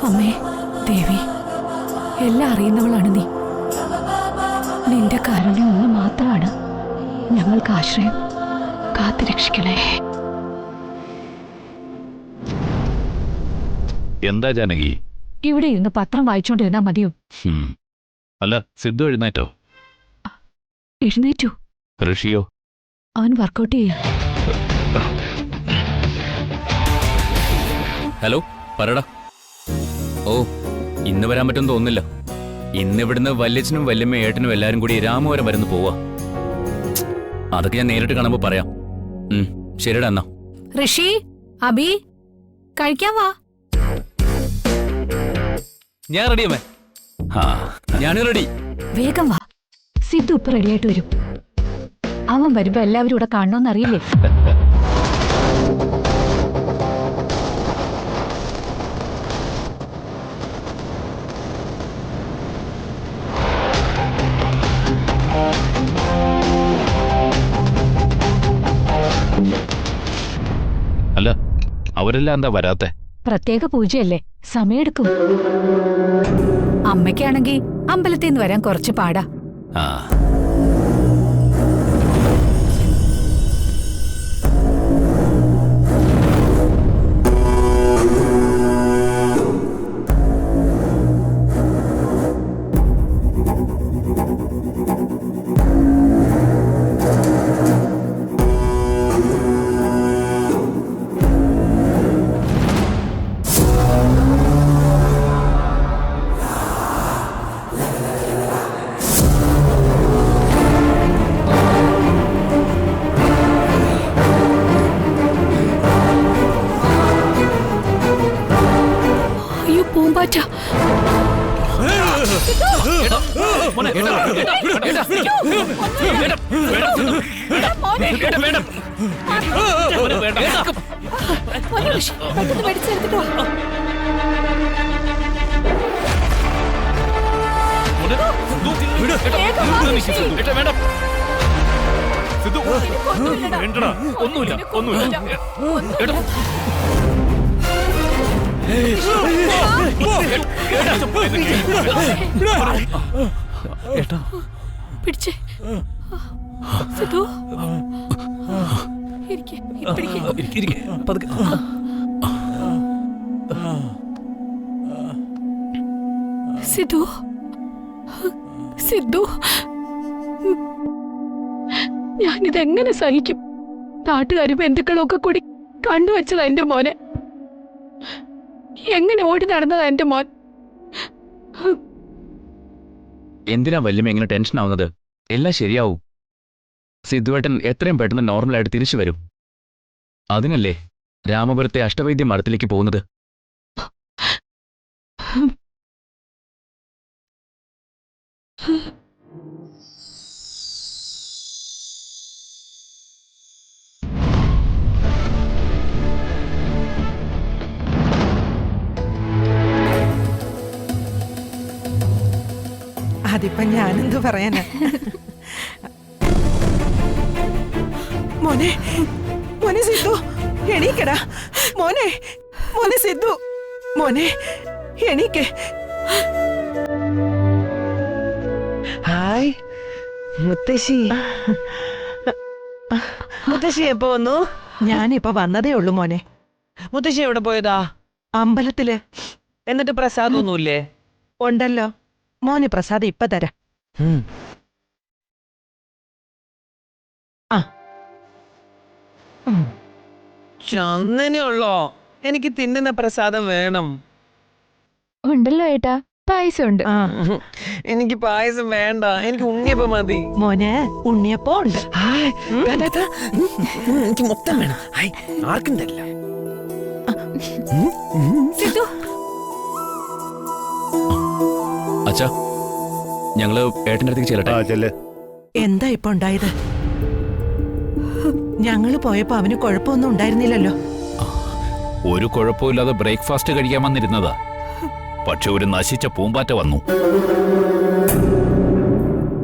അമ്മേ ദേവി, എല്ലാം അറിയുന്നവളാണ് നീ. നിന്റെ കാരുണ്യം ഒന്ന് മാത്രമാണ് ഞങ്ങൾക്ക് ആശ്രയം. കാത്തുരക്ഷിക്കണേ. എന്താ ജാനകി? ഇവിടെ ഇരുന്ന് പത്രം വായിച്ചോണ്ടിരുന്നാ മതിയോ? അല്ല, സിദ്ധു എഴുന്നേറ്റോ? എഴുന്നേറ്റു. ഋഷിയോ? അവൻ വർക്കൗട്ട് ചെയ്യാ. ഹലോ, പറടാ. ഓ, ഇന്ന് വരാൻ പറ്റുമെന്ന് തോന്നുന്നില്ല. ഇന്നിവിടുന്ന് വല്യച്ഛനും വല്യമ്മ ഏട്ടനും എല്ലാരും കൂടി രാമവരം വരുന്ന് പോവാ. അതൊക്കെ ഞാൻ നേരിട്ട് കാണുമ്പോ പറയാം. ശരിടാ എന്നാ. ഋഷി, അബി, കഴിക്കാൻ വാ. ഞാൻ റെഡിയമ്മേ. ഞാനും റെഡി. വേഗം വാ. സിദ്ധു ഇപ്പൊ റെഡിയായിട്ട് വരും. അവൻ വരുമ്പോ എല്ലാവരും ഇവിടെ കാണണമെന്നറിയില്ലേ? അല്ല, അവരെല്ലാം എന്താ വരാത്തെ? പ്രത്യേക പൂജയല്ലേ, സമയെടുക്കും. അമ്മയ്ക്കാണെങ്കിൽ അമ്പലത്തിൽ നിന്ന് വരാൻ കുറച്ച് പാടാ. പൂമ്പാറ്റ. പിടിച്ചേ സിദ്ധു. സിദ്ധു, സിദ്ധു, ഞാനിതെങ്ങനെ സഹിക്കും? നാട്ടുകാരും ബന്ധുക്കളും ഒക്കെ കൂടി കണ്ടുവച്ചതാ എന്റെ മോനെ. എങ്ങനെ ഓടി നടന്നതാ എന്റെ മോൻ. എന്തിനാ വല്യമ്മ എങ്ങനെ ടെൻഷൻ ആവുന്നത്? എല്ലാം ശരിയാവും. സിദ്ധുവേട്ടൻ എത്രയും പെട്ടെന്ന് നോർമലായിട്ട് തിരിച്ചു വരും. അതിനല്ലേ രാമപുരത്തെ അഷ്ടവൈദ്യ മഠത്തിലേക്ക് പോകുന്നത്. അതിപ്പോ ഞാനെന്തു പറയാനാ? മോനെ, മോനെ സിദ്ധു, എണീക്കടാ. മോനെ, മോനെ സിദ്ധു, മോനെ എണീക്ക്. ഹായ് മുത്തശ്ശി. മുത്തശ്ശി എപ്പോ വന്നു? ഞാനിപ്പോ വന്നതേ ഉള്ളൂ മോനെ. മുത്തശ്ശി എവിടെ പോയതാ? അമ്പലത്തില്. എന്നിട്ട് പ്രസാദമൊന്നുമില്ലേ? ഉണ്ടല്ലോ മോന്, പ്രസാദം ഇപ്പൊ തരാം. ചന്ദനയുള്ളോ? എനിക്ക് തിന്നുന്ന പ്രസാദം വേണം. ഉണ്ടല്ലോ ഏട്ടാ, പായസം ഉണ്ട്. എനിക്ക് പായസം വേണ്ട, എനിക്ക് ഉണ്ണിയപ്പം മതി. മോനെ ഉണ്ണിയപ്പോ ഉണ്ട്. എനിക്ക് മൊത്തം വേണം. ആർക്കും തരില്ല. അച്ഛാ, ഞങ്ങള് ഏട്ടൻ്റെ അടുത്തേക്ക് ചെല്ലട്ടെ. എന്താ ഇപ്പൊ ഉണ്ടായത്? ഞങ്ങള് പോയപ്പോ അവന് കുഴപ്പമൊന്നും ഉണ്ടായിരുന്നില്ലല്ലോ. ഒരു കുഴപ്പമില്ലാതെ ബ്രേക്ക്ഫാസ്റ്റ് കഴിക്കാൻ വന്നിരുന്നതാ. പക്ഷെ ഒരു നശിച്ച പൂമ്പാറ്റ വന്നു.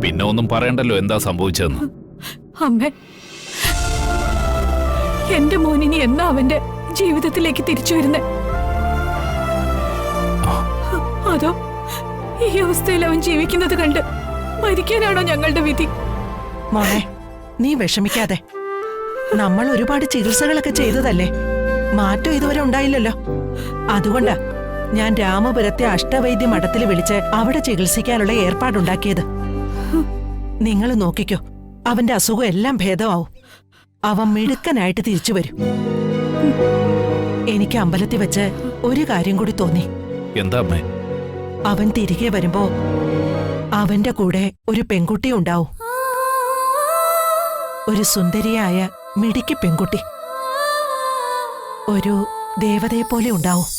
പിന്നെ ഒന്നും പറയണ്ടല്ലോ എന്താ സംഭവിച്ചതെന്ന്. അമ്മേ, എന്റെ മോനിനി എന്നാ അവന്റെ ജീവിതത്തിലേക്ക് തിരിച്ചു വരുന്നേ? അതോ ഈ അവസ്ഥയിൽ അവൻ ജീവിക്കുന്നത് കണ്ട് മരിക്കാനാണോ ഞങ്ങളുടെ വിധി? മോളെ, നീ വിഷമിക്കാതെ. നമ്മൾ ഒരുപാട് ചികിത്സകളൊക്കെ ചെയ്തതല്ലേ, മാറ്റം ഇതുവരെ ഉണ്ടായില്ലല്ലോ. അതുകൊണ്ടാ ഞാൻ രാമപുരത്തെ അഷ്ടവൈദ്യ മഠത്തിൽ വിളിച്ച് അവിടെ ചികിത്സിക്കാനുള്ള ഏർപ്പാടുണ്ടാക്കിയത്. നിങ്ങൾ നോക്കിക്കോ, അവന്റെ അസുഖം എല്ലാം ഭേദമാവും. അവൻ മിടുക്കനായിട്ട് തിരിച്ചു വരും. എനിക്ക് അമ്പലത്തിൽ വെച്ച് ഒരു കാര്യം കൂടി തോന്നി. എന്താ അമ്മേ? അവൻ തിരികെ വരുമ്പോ അവന്റെ കൂടെ ഒരു പെൺകുട്ടി ഉണ്ടാവും. ഒരു സുന്ദരിയായ മിടുക്കി പെൺകുട്ടി, ഒരു ദേവതയെ പോലെ ഉണ്ടാവും.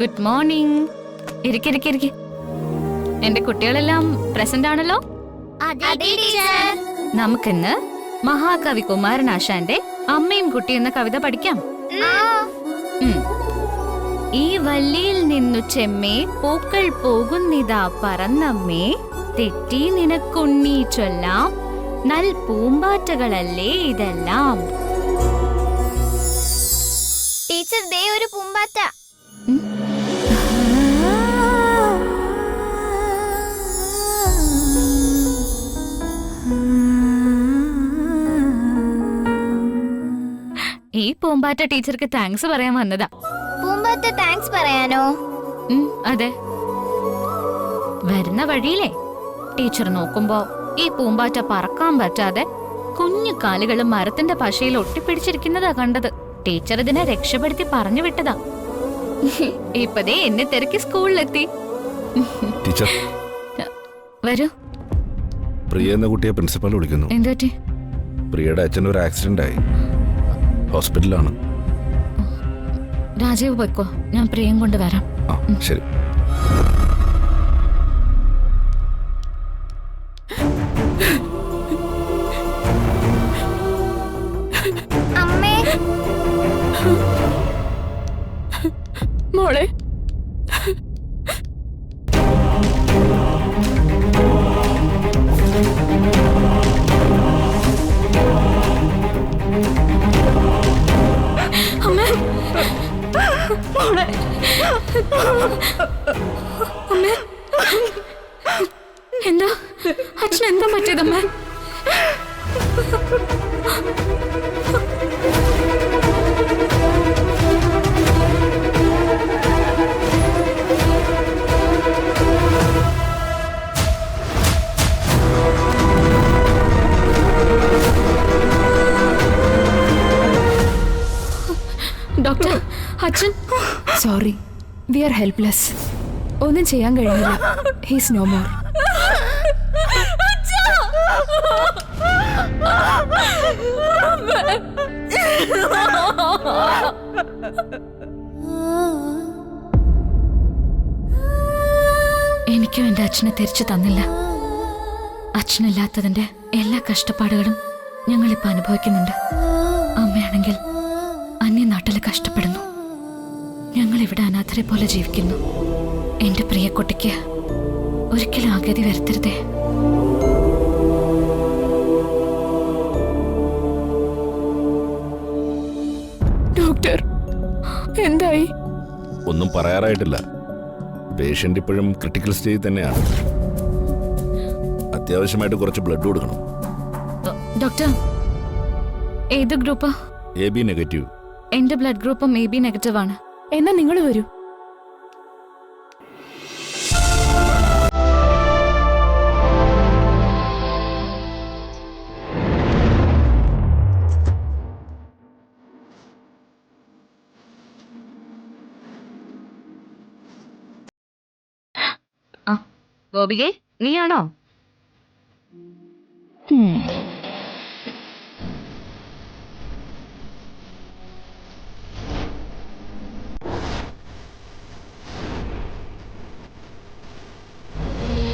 Good morning. ഇരിക്കിരിക്കിരിക്കെ. എന്റെ കുട്ടികളെല്ലാം പ്രസന്റ് ആണല്ലോ. നമുക്കിന്ന് മഹാകവി കുമാരനാശാന്റെ അമ്മയും കുട്ടി എന്ന കവിത പഠിക്കാം. ഈ വല്ലിയിൽ നിന്നു ചെമ്മേ പൂക്കൾ പോകുന്നിതാ പറന്നമ്മേ, തെറ്റി നിനക്കുണ്ണി ചൊല്ലാം നൽ പൂമ്പാറ്റകളല്ലേ ഇതെല്ലാം. ടീച്ചർ, ദേ ഒരു പൂമ്പാറ്റ. ഈ പൂമ്പാറ്റ ടീച്ചർക്ക് താങ്ക്സ് പറയാൻ വന്നതാ. പൂമ്പാറ്റ താങ്ക്സ് പറയാനോ? അതെ. വരുന്ന വഴിയിലെ ടീച്ചർ നോക്കുമ്പോ ഈ പൂമ്പാറ്റ പറക്കാൻ പറ്റാതെ കുഞ്ഞു കാലുകളും മരത്തിന്റെ പശയിൽ ഒട്ടിപ്പിടിച്ചിരിക്കുന്നതാ കണ്ടത്. ടീച്ചർ ഇതിനെ രക്ഷപ്പെടുത്തി പറഞ്ഞു വിട്ടതാ. ഇപ്പതേ എന്നെ തിരക്കി സ്കൂളിലെത്തി. ടീച്ചർ, വരൂ. പ്രിയ എന്ന കുട്ടിയെ പ്രിൻസിപ്പൽ വിളിക്കുന്നു. എന്തുപറ്റി? പ്രിയയുടെ അച്ഛൻ ഒരു ആക്സിഡന്റ് ആയി, ഹോസ്പിറ്റലിലാണ്. രാജീവ് പോയിക്കോ, ഞാൻ പ്രിയം കൊണ്ട് വരാം. ആ ശരി. അമ്മേ, മോളെ, അമ്മേ, മോളെ, അമ്മേ, എന്താ അച്ഛൻ എന്താ പറ്റിയതമ്മേ? ഡോക്ടർ, അച്ഛൻ. Sorry, we are helpless. ഒന്നും ചെയ്യാൻ കഴിയില്ല. He's no more. എനിക്കും എന്റെ അച്ഛനെ തിരിച്ചു തന്നില്ല. അച്ഛനില്ലാത്തതിന്റെ എല്ലാ കഷ്ടപ്പാടുകളും ഞങ്ങളിപ്പോ അനുഭവിക്കുന്നുണ്ട്. അമ്മയാണെങ്കിൽ അന്യനാട്ടിൽ കഷ്ടപ്പെടുന്നു. ഞങ്ങൾ ഇവിടെ അനാഥരെ പോലെ ജീവിക്കുന്നു. എന്റെ പ്രിയക്കുട്ടിക്ക് ഒരിക്കലും ആഗതി വരുത്തരുതേ. ഡോക്ടർ, എന്തായി? ഒന്നും പറയാറായിട്ടില്ല. പേഷ്യന്റ് ഇപ്പോഴും ക്രിട്ടിക്കൽ സ്റ്റേജിൽ തന്നെയാണ്. അത്യാവശ്യമായിട്ട് കുറച്ച് ബ്ലഡ് കൊടുക്കണം. ഡോക്ടർ, ഏത് ഗ്രൂപ്പ്? AB negative. എന്റെ ബ്ലഡ് ഗ്രൂപ്പും AB നെഗറ്റീവ് ആണ്. എന്നാ നിങ്ങൾ വരൂ. ഗോപികെ നീയാണോ?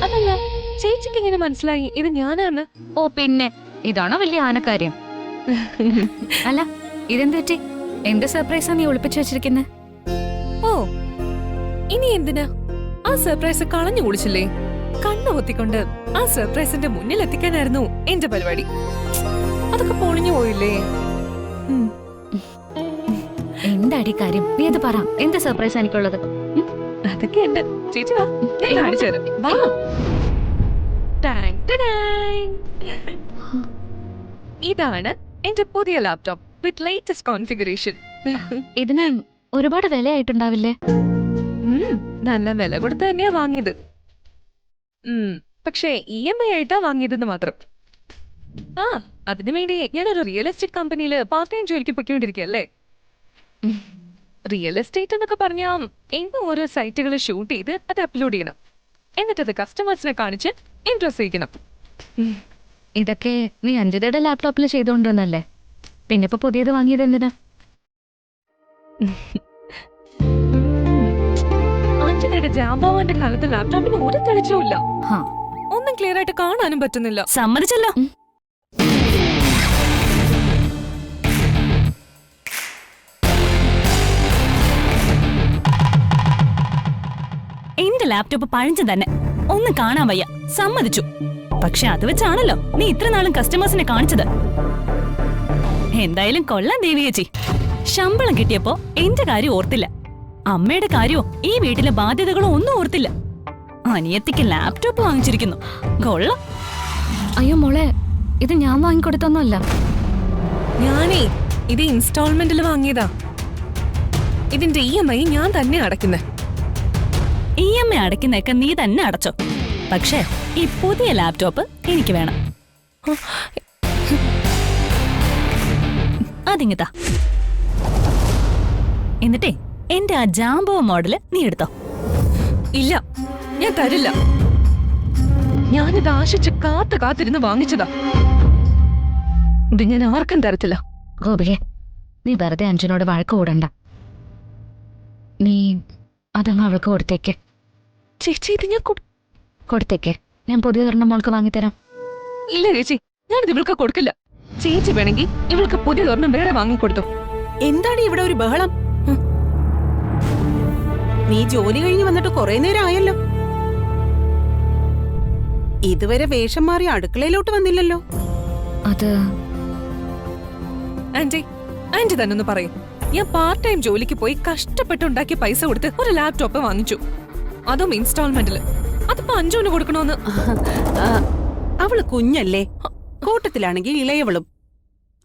അതല്ല, ചേച്ചിക്ക് എങ്ങനെ മനസ്സിലായി ഇത് ഞാനാണ്? ഓ പിന്നെ, ഇതാണോ വലിയ ആനക്കാര്യം? അല്ല, ഇതെന്ത് പറ്റി? എന്ത് സർപ്രൈസാ നീ ഒളിപ്പിച്ചു വെച്ചിരിക്കുന്നത്? ഓ, ഇനി എന്തിനാ ആ സർപ്രൈസ് കളഞ്ഞു കുളിച്ചില്ലേ? കണ്ണു പൊത്തിക്കൊണ്ട് ആ സർപ്രൈസിന്റെ മുന്നിൽ എത്തിക്കാനായിരുന്നു എന്റെ പരിപാടി. അതൊക്കെ പൊളിഞ്ഞു പോയില്ലേ? എന്താടി കാര്യം? നീ അത് പറ. എന്ത് സർപ്രൈസ് എനിക്കുള്ളത്? അതൊക്കെ ഉണ്ട്. ചേച്ചി വാ, ഞാൻ കാണിച്ചു തരാം. വാ. ടാങ് ടടാങ്. ഇതാണ് എന്റെ പുതിയ ലാപ്ടോപ്പ് വിത്ത് ലേറ്റസ്റ്റ് കോൺഫിഗറേഷൻ. ഇതിന് ഒരുപാട് വിലയായിട്ടുണ്ടാവില്ലേ? നല്ല വില കൊടുത്ത് തന്നെയാ വാങ്ങിയത്. പക്ഷേ EMI ആയിട്ടാ വാങ്ങിയതെന്ന് മാത്രം. ആ, അതിനു വേണ്ടി ഞാനൊരു റിയൽ എസ്റ്റേറ്റ് കമ്പനിയിൽ പാർട്ട് ടൈം ജോലിക്ക് പൊയ്ക്കൊണ്ടിരിക്കുകയല്ലേ. റിയൽ എസ്റ്റേറ്റ് എന്നൊക്കെ പറഞ്ഞാൽ എന്നും ഓരോ സൈറ്റുകൾ ഷൂട്ട് ചെയ്ത് അത് അപ്ലോഡ് ചെയ്യണം. എന്നിട്ടത് കസ്റ്റമേഴ്സിനെ കാണിച്ച് ഇൻട്രസ്റ്റ് ചെയ്യിക്കണം. ഇതൊക്കെ നീ അഞ്ജലിയുടെ ലാപ്ടോപ്പിൽ ചെയ്തോണ്ടിരുന്നല്ലേ? പിന്നെ ഇപ്പൊ പുതിയത് വാങ്ങിയത് എന്തിനാ? അഞ്ജലിയുടെ ജാമ്പാവാന്റെ കാലത്ത് ലാപ്ടോപ്പിന് ഒരു തെളിച്ചമില്ല. ഹാ, ഒന്നും ക്ലിയർ ആയിട്ട് കാണാനും പറ്റുന്നില്ല. സമ്മതിച്ചല്ലോ. എന്റെ ലാപ്ടോപ്പ് പഴഞ്ചൻ തന്നെ, ഒന്നും കാണാൻ വയ്യ, സമ്മതിച്ചു. പക്ഷെ അത് വെച്ചാണല്ലോ നീ ഇത്ര നാളും കസ്റ്റമേഴ്സിനെ കാണിച്ചത്. എന്തായാലും കൊള്ളാം ദേവി ചേച്ചി. ശമ്പളം കിട്ടിയപ്പോ എന്റെ കാര്യം ഓർത്തില്ല, അമ്മയുടെ കാര്യമോ ഈ വീട്ടിലെ ബാധ്യതകളോ ഒന്നും ഓർത്തില്ല. അനിയത്തിക്ക് ലാപ്ടോപ്പ് വാങ്ങിച്ചിരിക്കുന്നു, കൊള്ളാം. അയ്യോ മോളെ, ഇത് ഞാൻ വാങ്ങിക്കൊടുത്തൊന്നുമല്ല. ഞാനേ ഇത് ഇൻസ്റ്റാൾമെന്റിൽ വാങ്ങിയതാ. ഇതിന്റെ EMI ഞാൻ തന്നെ അടയ്ക്കുന്നേ. EMI അടയ്ക്കുന്നതൊക്കെ നീ തന്നെ അടച്ചോ, പക്ഷേ ഈ പുതിയ ലാപ്ടോപ്പ് എനിക്ക് വേണം. അതിങ്ങത്താ. എന്നിട്ടേ എന്റെ ആ ജാംബോ മോഡല് നീ എടുത്തോ. ഇല്ല, ഞാൻ തരില്ല. ഞാനിത് ആശിച്ച് കാത്തിരുന്ന് വാങ്ങിച്ചതാ. ഇത് ഞാൻ ആർക്കും തരത്തില്ല. ഗോപികെ, നീ വെറുതെ അഞ്ജനോട് വഴക്ക് കൂടണ്ട. നീ അതങ്ങ് അവൾക്ക് കൊടുത്തേക്ക്. ചേച്ചി, ഇത് ഞാൻ കൊടുത്തേക്ക്. ഞാൻ പുതിയതൊരെണ്ണം മോൾക്ക് വാങ്ങിത്തരാം. ഇല്ല ചേച്ചി, ഞാനിത് ഇവൾക്ക് കൊടുക്കില്ല. ചേച്ചി വേണമെങ്കിൽ ഇവൾക്ക് പുതിയതൊരെണ്ണം വേറെ വാങ്ങിക്കൊടുത്തു. എന്താണ് ഇവിടെ ഒരു ബഹളം? നീ ജോലി കഴിഞ്ഞ് വന്നിട്ട് കുറെ നേരം ആയല്ലോ. ഇതുവരെ വേഷം മാറി അടുക്കളയിലോട്ട് വന്നില്ലല്ലോ. അത് ആന്റി തന്നെ ഒന്ന് പറയും. ഞാൻ പാർട്ട് ടൈം ജോലിക്ക് പോയി കഷ്ടപ്പെട്ടുണ്ടാക്കിയ പൈസ കൊടുത്ത് ഒരു ലാപ്ടോപ്പ് വാങ്ങിച്ചു, അതും ഇൻസ്റ്റാൾമെന്റിൽ. അതിപ്പോ അഞ്ജുവിന് കൊടുക്കണോന്ന്. അവള് കുഞ്ഞല്ലേ, കൂട്ടത്തിലാണെങ്കിൽ ഇളയവളും.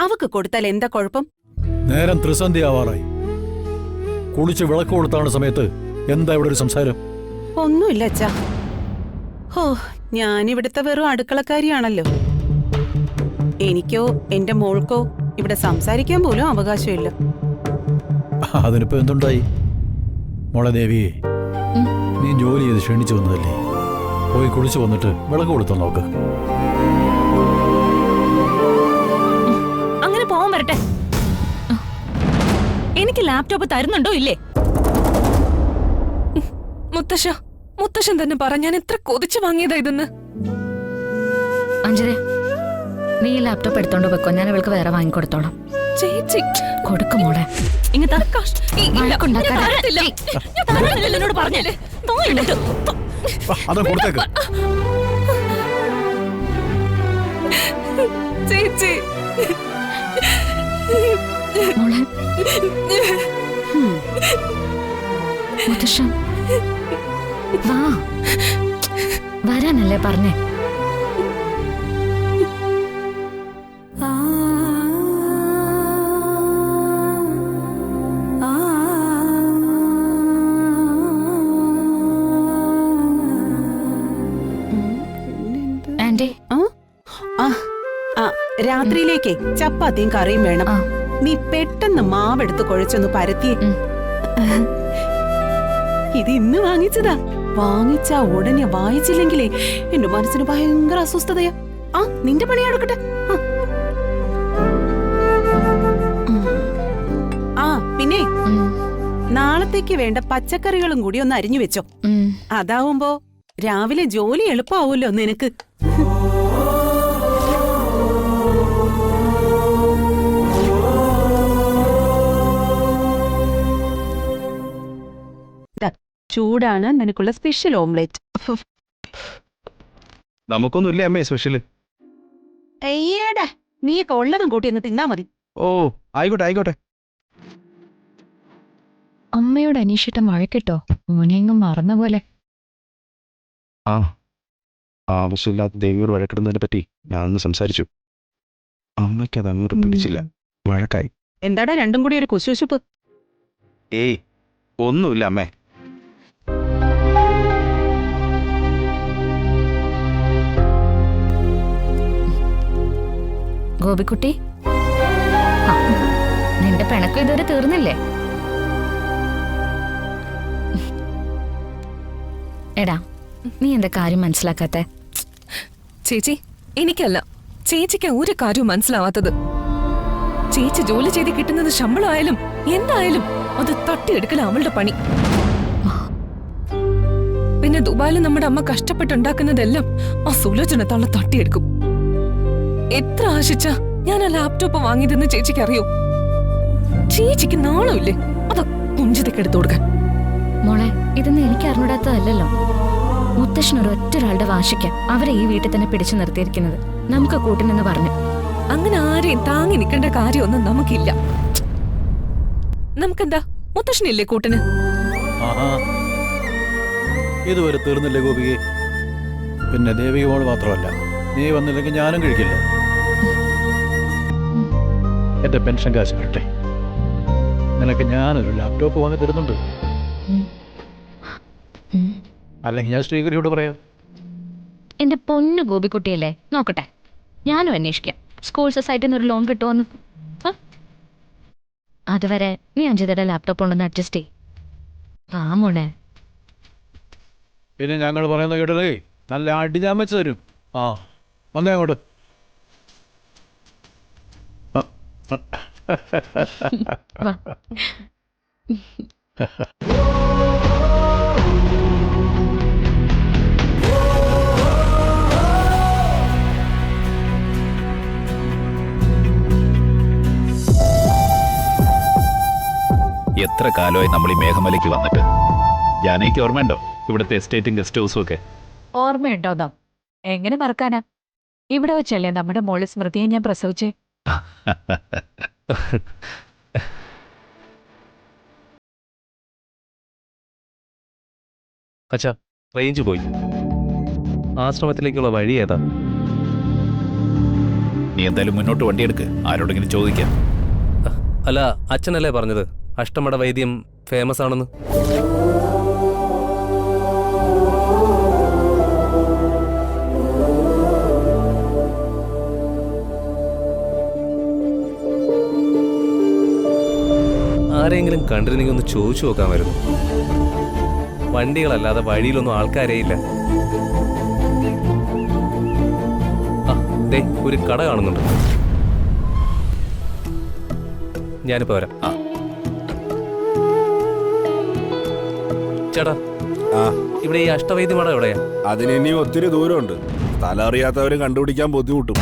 അവക്ക് കൊടുത്താൽ എന്താ കുഴപ്പം? നേരം ത്രിസന്ധിയാവാറായി. കുളിച്ച് വിളക്ക് കൊടുത്താണ് സമയത്ത് എന്താ ഇവിടെ ഒരു സംസാരം? ഒന്നുമില്ല അച്ഛാ. ഹോ, ഞാനിവിടുത്തെ വെറും അടുക്കളക്കാരിയാണല്ലോ. എനിക്കോ എന്റെ മോൾക്കോ ഇവിടെ സംസാരിക്കാൻ പോലും അവകാശമില്ല. അതിനിപ്പോ എന്തുണ്ടായി? മോളെ ദേവി, നീ ജോലി ചെയ്ത് ക്ഷണിച്ചു വന്നതല്ലേ, പോയി കുളിച്ചു വന്നിട്ട് വിളക്ക് കൊടുത്തോ നോക്ക്. അങ്ങനെ പോവാൻ വരട്ടെ. എനിക്ക് ലാപ്ടോപ്പ് തരുന്നുണ്ടോ ഇല്ലേ? മുത്തശ്ശൻ തന്നെ പറ, ഞാൻ എത്ര കൊതിച്ചു വാങ്ങിയതാ ഇതെന്ന്. അഞ്ജലി, നീ ഈ ലാപ്ടോപ്പ് എടുത്തോണ്ട് വെക്കോ, ഞാൻ അവൾക്ക് വേറെ വാങ്ങിക്കൊടുത്തോളാം. ചേച്ചി കൊടുക്കും മോളെ. എന്നോട് പറഞ്ഞല്ലേ ചേച്ചി മോളെ. മുത്തശ്ശൻ വാ, വരാനല്ലേ പറഞ്ഞേ? രാത്രിയിലേക്ക് ചപ്പാത്തിയും കറിയും വേണം. നീ പെട്ടെന്ന് മാവെടുത്ത് കുഴച്ചൊന്ന് പരത്തിയേ. ഇത് ഇന്ന് വാങ്ങിച്ചതാ. വാങ്ങിച്ച ഉടനെ വായിച്ചില്ലെങ്കിലേ എന്റെ മനസ്സിന് ഭയങ്കര അസ്വസ്ഥതയാ. ആ നിന്റെ പണി എടുക്കട്ടെ. ആ പിന്നെ നാളത്തേക്ക് വേണ്ട പച്ചക്കറികളും കൂടി ഒന്ന് അരിഞ്ഞു വെച്ചോ. അതാവുമ്പോ രാവിലെ ജോലി എളുപ്പാവൂല്ലോ നിനക്ക്. ചൂടാണ് നിനക്കുള്ള സ്പെഷ്യൽ ഓംലെറ്റ്. നമുക്കൊന്നുമില്ലേ അമ്മേ സ്പെഷ്യല്? അയ്യടാ നീയൊക്കെ ഉള്ളതും കൂട്ടി ഒന്ന് തിന്നാ മതി. ഓ ആയിക്കോട്ടെ ആയിക്കോട്ടെ. അമ്മയോട് അനീഷിട്ടം വഴക്കിട്ടോ? മോനെങ്ങും മറന്ന പോലെ. ആ ആവശ്യമില്ലാത്ത ദേവിയോട് വഴക്കിടുന്നതിനെ പറ്റി ഞാനൊന്ന് സംസാരിച്ചു. അമ്മയ്ക്ക് അത് അങ്ങോട്ട് പിടിച്ചില്ല, വഴക്കായി. എന്താടാ രണ്ടും കൂടി ഒരു കുശുശുപ്പ്? ഏയ് ഒന്നുമില്ല അമ്മേ. ഗോപിക്കുട്ടി, നിന്റെ പിണക്കം ഇതുവരെ തീർന്നില്ലേ? എടാ, നീ എന്താ കാര്യം മനസ്സിലാക്കാത്തെ? ചേച്ചി, എനിക്കല്ല, ചേച്ചിക്ക് ഒരു കാര്യവും മനസ്സിലാവാത്തത്. ചേച്ചി ജോലി ചെയ്ത് കിട്ടുന്നത് ശമ്പളമായാലും എന്തായാലും അത് തട്ടിയെടുക്കല അവളുടെ പണി. പിന്നെ ദുബായിൽ നമ്മുടെ അമ്മ കഷ്ടപ്പെട്ടുണ്ടാക്കുന്നതെല്ലാം ആ സുലോചന തള്ള തട്ടിയെടുക്കും. എത്ര ആശിച്ച ഞാൻ ആ ലാപ്ടോപ്പ് വാങ്ങിയതെന്ന് ചേച്ചിക്ക് അറിയോ? ചേച്ചിക്ക് നാണമില്ലേ അതാ കുഞ്ചിതൊക്കെ എടുത്തു കൊടുക്കാൻ? മോളെ, ഇതൊന്നും എനിക്ക് അറിഞ്ഞൂടാത്തതല്ലോ. മുത്തശ്ശൻ ഒരൊറ്റൊരാളുടെ വാശിക്ക അവരെ ഈ വീട്ടിൽ തന്നെ പിടിച്ചു നിർത്തിയിരിക്കുന്നത്. നമുക്ക് കൂട്ടിനെന്ന് പറഞ്ഞു. അങ്ങനെ ആരെയും താങ്ങി നിൽക്കേണ്ട കാര്യമൊന്നും നമുക്കില്ല. നമുക്കെന്താ മുത്തശ്ശനില്ലേ കൂട്ടിന്? ഇതുവരെ തീർന്നില്ലേ ഗോപികെ? പിന്നെ ദേവിക മോള് മാത്രമല്ല, നീ വന്നില്ലെങ്കിൽ ഞാനും കഴിക്കില്ല. എന്റെ പെൻഷൻ കാശ് കിട്ടെ, നിനക്ക് ഞാനൊരു ലാപ്ടോപ്പ് വാങ്ങി തരുന്നുണ്ട്. അല്ലെങ്കിൽ ഞാൻ ശ്രീകരിയോട് പറയാം. എന്റെ പൊന്നു ഗോപിക്കുട്ടിയല്ലേ, നോക്കട്ടെ, ഞാനും അന്വേഷിക്കാം സ്കൂൾ സൊസൈറ്റിയിൽ നിന്ന് ഒരു ലോൺ കിട്ടുമോന്ന്. അതുവരെ നീ അഞ്ചിതയുടെ ലാപ്ടോപ്പ് ഉണ്ടെന്ന് അഡ്ജസ്റ്റ് ചെയ്. ആ മോളെ. പിന്നെ ഞങ്ങൾ പറയുന്ന കേട്ടതേ നല്ല അടി ഞാൻ വെച്ച് തരും. ആ വന്നേ അങ്ങോട്ട്. എത്ര കാലമായി നമ്മൾ ഈ മേഘമലയ്ക്ക് വന്നിട്ട്? ജാനയ്ക്ക് ഓർമ്മയുണ്ടോ ഇവിടുത്തെ എസ്റ്റേറ്റും ഗസ്റ്റ് ഹൗസും ഒക്കെ? ഓർമ്മയുണ്ടോ നാം? എങ്ങനെ മറക്കാനാ? ഇവിടെ വെച്ചല്ലേ നമ്മുടെ മോള് സ്മൃതിയെ ഞാൻ പ്രസവിച്ചേ. അച്ഛാ, റേഞ്ച് പോയി. ആശ്രമത്തിലേക്കുള്ള വഴി ഏതാ? നീ എന്തായാലും മുന്നോട്ട് വണ്ടിയെടുക്ക്, ആരോടെങ്കിലും ചോദിക്കാം. അല്ല, അച്ഛനല്ലേ പറഞ്ഞത് അഷ്ടമട വൈദ്യം ഫേമസ് ആണെന്ന്? ആരെങ്കിലും കണ്ടിരുന്നെങ്കിൽ ഒന്ന് ചോദിച്ചു നോക്കാമായിരുന്നു. വണ്ടികളല്ലാതെ വഴിയിലൊന്നും ആൾക്കാരേയില്ല. ദേ ഒരു കട കാണുന്നുണ്ട്. ഞാനിപ്പോ വരാം. ചേട്ടാ, ഇവിടെ ഈ അഷ്ടവൈദ്യ മഠം എവിടെയാ? അതിന് ഇനിയും ഒത്തിരി ദൂരമുണ്ട്. സ്ഥലം അറിയാത്തവര് കണ്ടുപിടിക്കാൻ ബുദ്ധിമുട്ടും.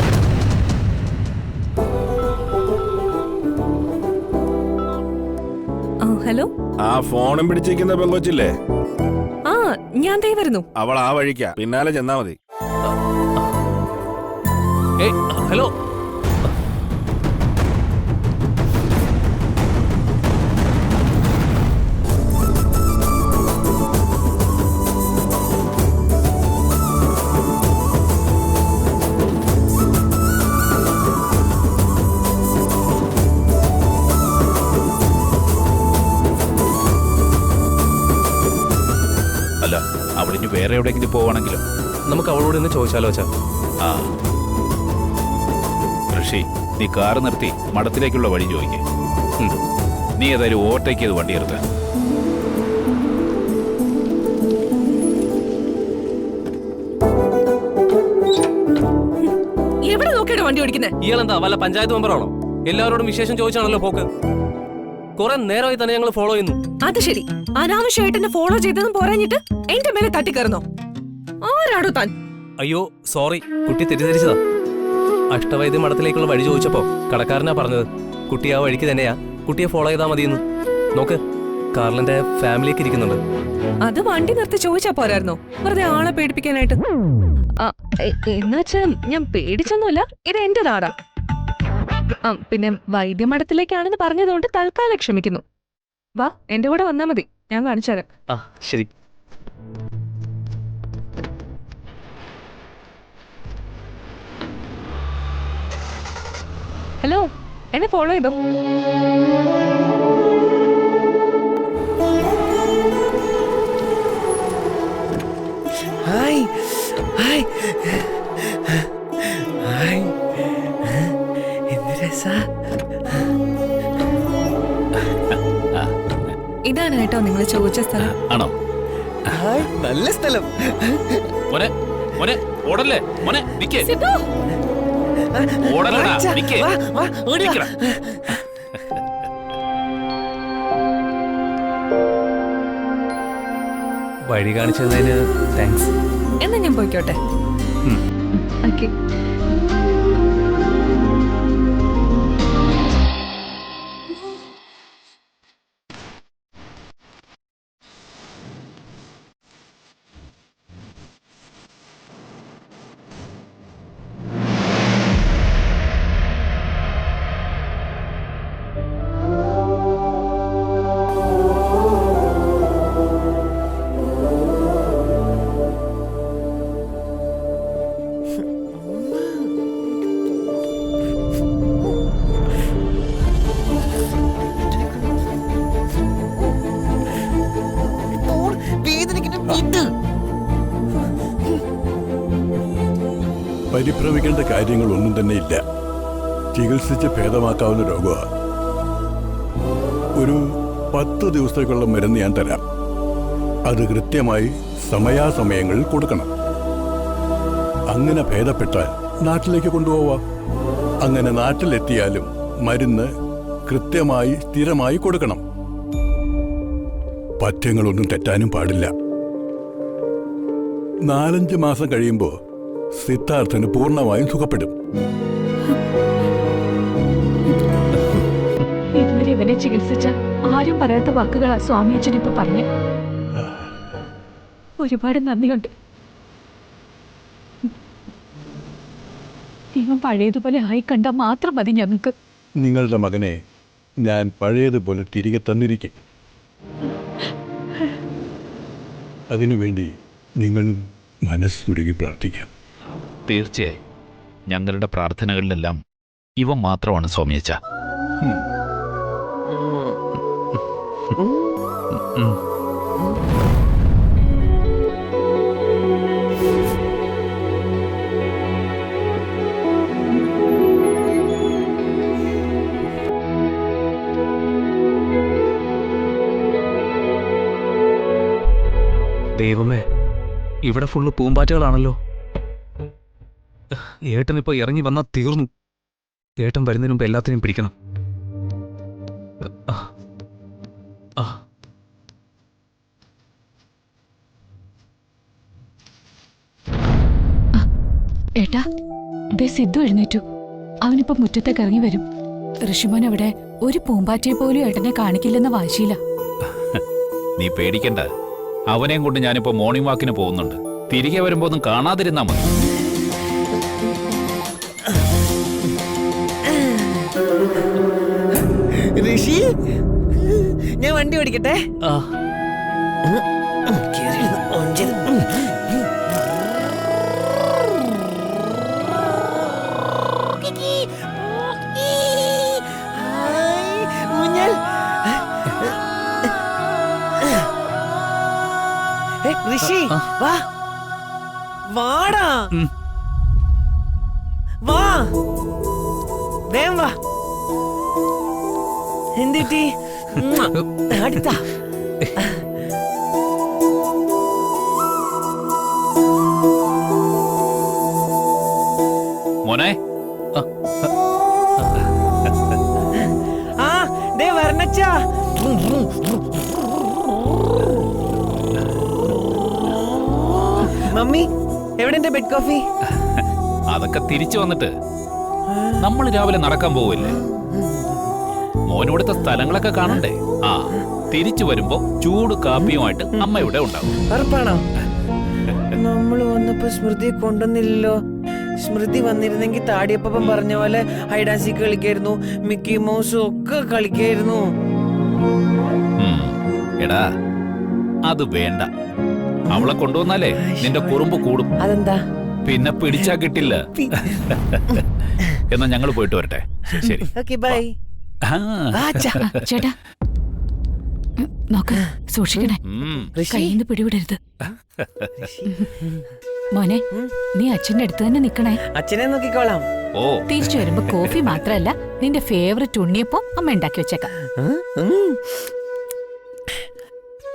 ഹലോ, ആ ഫോണും പിടിച്ചിരിക്കുന്ന പെങ്കൊച്ചില്ലേ? ആ ഞാൻ ദേ വരുന്നു. അവൾ ആ വഴിക്കാ, പിന്നാലെ ചെന്നാ മതി. ഹലോ, അല്ല, അവളിന് വേറെ എവിടെയെങ്കിലും പോവാണെങ്കിലും നമുക്ക് അവളോട് ഇന്ന് ചോദിച്ചാലോ അച്ഛാ? ആ ഋഷി, നീ കാറ് നിർത്തി മഠത്തിലേക്കുള്ള വഴി ചോദിക്കേ. നീ ഏതായാലും ഓവർടേക്ക് ചെയ്ത് വണ്ടി എടുക്ക. എവിടെ നോക്കിയാണ് വണ്ടി ഓടിക്കുന്നത്? ഇയാളെന്താ വല്ല പഞ്ചായത്ത് മെമ്പറാണോ? എല്ലാവരോടും വിശേഷം ചോദിച്ചാണല്ലോ പോക്ക്. കുറെ നേരമായി തന്നെ ഞങ്ങൾ ഫോളോ ചെയ്യുന്നു. അത് ശരി, അനാവശ്യമായിട്ട് എന്നെ ഫോളോ ചെയ്തതും പോരാഞ്ഞിട്ട് എന്റെ മേലെ തട്ടിക്കയറുന്നോ? ആരാടോ താൻ? അയ്യോ സോറി, കുട്ടി തെറ്റിദ്ധരിച്ചതാ. അഷ്ടവൈദ്യ മഠത്തിലേക്കുള്ള വഴി ചോദിച്ചപ്പോ കടക്കാരനാ പറഞ്ഞത് കുട്ടി ആ വഴിക്ക് തന്നെയാ, കുട്ടിയെ ഫോളോ ചെയ്താൽ മതിയെന്ന്. നോക്ക്, കാർലിന്റെ ഫാമിലിയൊക്കെ ഇരിക്കുന്നുണ്ട്. അത് വണ്ടി നിർത്തി ചോദിച്ചാ പോരായിരുന്നോ? വെറുതെ ആളെ പേടിപ്പിക്കാനായിട്ട്. എന്നുവെച്ചാ ഞാൻ പേടിച്ചൊന്നുമില്ല, ഇത് എന്റെ നാടാ. പിന്നെ വൈദ്യമഠത്തിലേക്കാണെന്ന് പറഞ്ഞതുകൊണ്ട് തൽക്കാലം ക്ഷമിക്കുന്നു. വാ, എന്റെ കൂടെ വന്നാ മതി, ഞാൻ കാണിച്ചു തരാം. ആ ശരി. ഹലോ, എന്നെ ഫോളോ ചെയ്തോ? ഹായ് ഹായ് ഹായ്, എന്ത് രസാ. ഇതാണ് കേട്ടോ നിങ്ങൾ ചോദിച്ച സ്ഥലം. ആണോ? ഹായ്, നല്ല സ്ഥലം. മോനെ മോനെ ഓടല്ലേ മോനെ, നിക്കേ. ഓടലടാ, നിക്കേ. നിക്കടാ. വഴി കാണിച്ചതിന് താങ്ക്സ്. എന്നാ ഞാൻ പോയിക്കോട്ടെ. ഓക്കെ. പരിഭ്രമിക്കേണ്ട കാര്യങ്ങളൊന്നും തന്നെ ഇല്ല. ചികിത്സിച്ച് ഭേദമാക്കാവുന്ന രോഗമാണ്. ഒരു 10 ദിവസത്തേക്കുള്ള മരുന്ന് ഞാൻ തരാം. അത് കൃത്യമായി സമയാസമയങ്ങളിൽ കൊടുക്കണം. അങ്ങനെ ഭേദപ്പെട്ടാൽ നാട്ടിലേക്ക് കൊണ്ടുപോവാം. അങ്ങനെ നാട്ടിലെത്തിയാലും മരുന്ന് കൃത്യമായി സ്ഥിരമായി കൊടുക്കണം. പഥ്യങ്ങളൊന്നും തെറ്റാനും പാടില്ല. 4-5 മാസം കഴിയുമ്പോൾ സിദ്ധാർത്ഥന് പൂർണ്ണമായും സുഖപ്പെടും. ഇതുവരെ ഇവനെ ചികിത്സിച്ച ആരും പറയാത്ത വാക്കുകളാ സ്വാമി അച്ഛൻ ഇപ്പൊ പറഞ്ഞു. ഒരുപാട് നന്ദിയുണ്ട്. ഇവൻ പഴയതുപോലെ ആയി കണ്ടാൽ മാത്രം മതി ഞങ്ങൾക്ക്. നിങ്ങളുടെ മകനെ ഞാൻ പഴയതുപോലെ തിരികെ തന്നിരിക്കും. അതിനുവേണ്ടി നിങ്ങൾ മനസ്സുരുകി പ്രാർത്ഥിക്കാം. തീർച്ചയായും ഞങ്ങളുടെ പ്രാർത്ഥനകളിലെല്ലാം ഇവ മാത്രമാണ് സ്വാമിയച്ച. ദൈവമേ, ഇവിടെ ഫുള്ള് പൂമ്പാറ്റകളാണല്ലോ. ഏട്ടൻ ഇപ്പൊ ഇറങ്ങി വന്നാൽ തീർന്നു. ഏട്ടൻ വരുന്നതിന് മുമ്പ് എല്ലാത്തിനെയും പിടിക്കണം. ഏട്ടാ, ദേ സിദ്ധു എഴുന്നേറ്റു. അവനിപ്പോ മുറ്റത്തേക്ക് ഇറങ്ങി വരും. ഋഷിമോൻ അവിടെ ഒരു പൂമ്പാറ്റയെ പോലും ഏട്ടനെ കാണിക്കില്ലെന്ന വാശിയില്ല. നീ പേടിക്കണ്ട, അവനെയും കൊണ്ട് ഞാനിപ്പോ മോർണിംഗ് വാക്കിന് പോകുന്നുണ്ട്. തിരികെ വരുമ്പോ ഒന്നും കാണാതിരുന്നാ മതി. ഋഷി, ഞാൻ വണ്ടി ഓടിക്കട്ടെ? ഋഷി, വാ വാടാ, വാ വേം വാ. എന്തിട്ടി അടുത്ത മോനെ അച്ഛാ. മമ്മി എവിടെ എന്റെ ബെഡ് കോഫി? അതൊക്കെ തിരിച്ചു വന്നിട്ട് നമ്മൾ രാവിലെ നടക്കാൻ പോവില്ലേ? മോനിവിടുത്തെ സ്ഥലങ്ങളൊക്കെ കാണണ്ടേ? ആ, തിരിച്ചു വരുമ്പോ ചൂട് കാപ്പിയുമായിട്ട് അമ്മ ഇവിടെ ഉണ്ടാവും. ഉറപ്പാണോ? നമ്മള് വന്നപ്പോ സ്മൃതി കൊണ്ടുവന്നില്ലല്ലോ. സ്മൃതി വന്നിരുന്നെങ്കിൽ താടിയപ്പം പറഞ്ഞ പോലെ ഹൈഡാൻസി കളിക്കായിരുന്നു, മിക്കി മൗസും ഒക്കെ കളിക്കായിരുന്നു. എടാ, അത് വേണ്ട. അവളെ കൊണ്ടുവന്നാലേ നിന്റെ കുറുമ്പ് കൂടും. അതെന്താ? പിന്നെ പിടിച്ചാ കിട്ടില്ല. എന്നാ ഞങ്ങൾ പോയിട്ട് വരട്ടെ. ശരി. Okay, bye. ചേട്ടാ നോക്ക്, സൂക്ഷിക്കണേ, കയ്യിന്ന് പിടിവിടരുത്. മോനെ, നീ അച്ഛന്റെ അടുത്ത് തന്നെ നിക്കണേ. അച്ഛനെ നോക്കിക്കോളാം. തിരിച്ചു വരുമ്പോ കോഫി മാത്രല്ല, നിന്റെ ഫേവറേറ്റ് ഉണ്ണിയപ്പം അമ്മ ഉണ്ടാക്കി വെച്ചേക്കാം.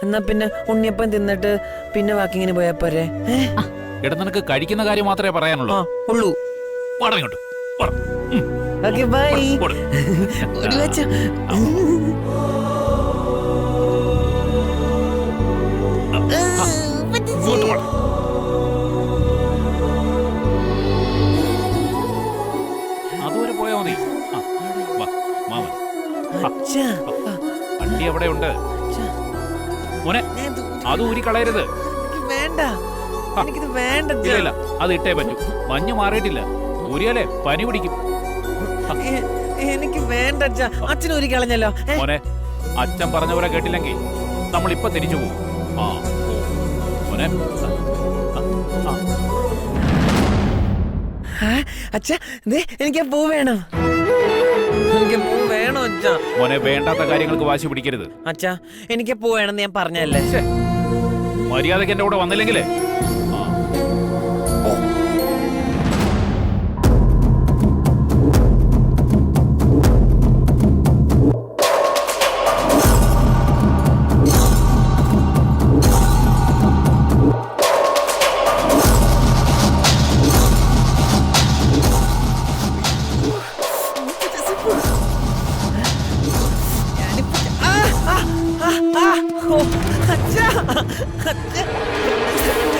എന്നാ പിന്നെ ഉണ്ണിയപ്പം തിന്നിട്ട് പിന്നെ വാക്കിങ്ങിന് പോയാ പോരെ? എടാ, നിനക്ക് കഴിക്കുന്ന കാര്യം മാത്രമേ പറയാനുള്ളൂ. ഉള്ളൂ. പടങ്ങോട്ട്. Okay, bye. ഒരു വെച്ച അതുവരെ പോയാ മതി. വണ്ടി എവിടെ ഉണ്ട് മോനെ? അത് ഊരിക്കളയരുത്. വേണ്ട, എനിക്കിത് വേണ്ട. ഇല്ല, അത് ഇട്ടേ പറ്റൂ. മഞ്ഞ് മാറിയിട്ടില്ല. ഊരിയാലേ പനി പിടിക്കും. എനിക്ക് വേണ്ട അച്ഛാ. അച്ഛൻ ഊരി കളഞ്ഞല്ലോ. മോനെ, അച്ഛൻ പറഞ്ഞ പോലെ കേട്ടില്ലെങ്കിൽ നമ്മൾ ഇപ്പൊ തിരിച്ചു പോകും. മോനെ, അച്ഛാ, എനിക്ക് പൂ വേണം. എനിക്ക് പൂ വേണോ അച്ഛാ? മോനെ, വേണ്ടാത്ത കാര്യങ്ങൾക്ക് വാശി പിടിക്കരുത്. അച്ഛാ, എനിക്ക് പൂ വേണമെന്ന് ഞാൻ പറഞ്ഞല്ലേ. മര്യാദക്ക് എന്റെ കൂടെ വന്നില്ലെങ്കിലേ.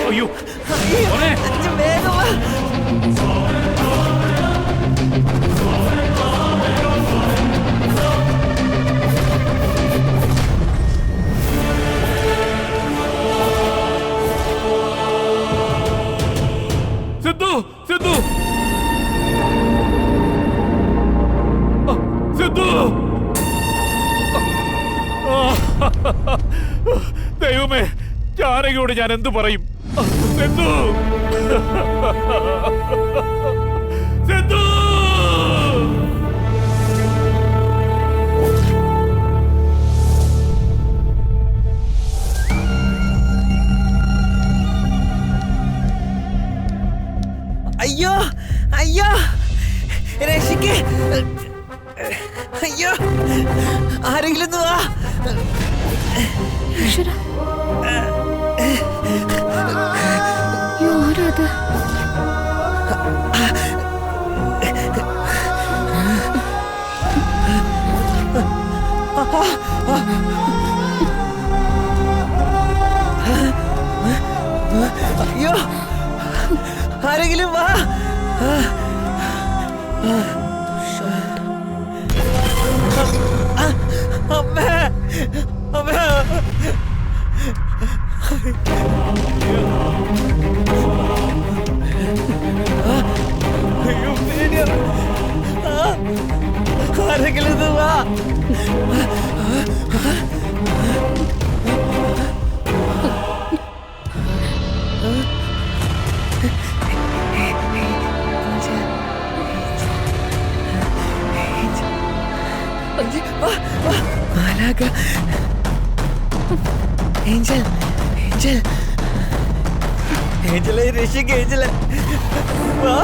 അയ്യോ, വേഗം വാ. സിദ്ധു, സിദ്ധു, സിദ്ധു. ദൈവമേ, ജാനകിയോട് ഞാൻ എന്തു പറയും? സിദ്ധു, സിദ്ധു. അയ്യോ, അയ്യോ, രക്ഷിക്ക്. അയ്യോ, ആരെങ്കിലും ഒന്ന് വാ. ആരാത്? അയ്യോ, ആരെങ്കിലും വാ. അമ്മേ, അമ്മേ. അയ്യോ, പേടിയാണ്. ആരെങ്കിലും ഇത് വാ. ഏഞ്ചൽ, ഏഞ്ചൽ, ഏഞ്ചലെ, രക്ഷിക്ക് ഏഞ്ചലെ. വാ.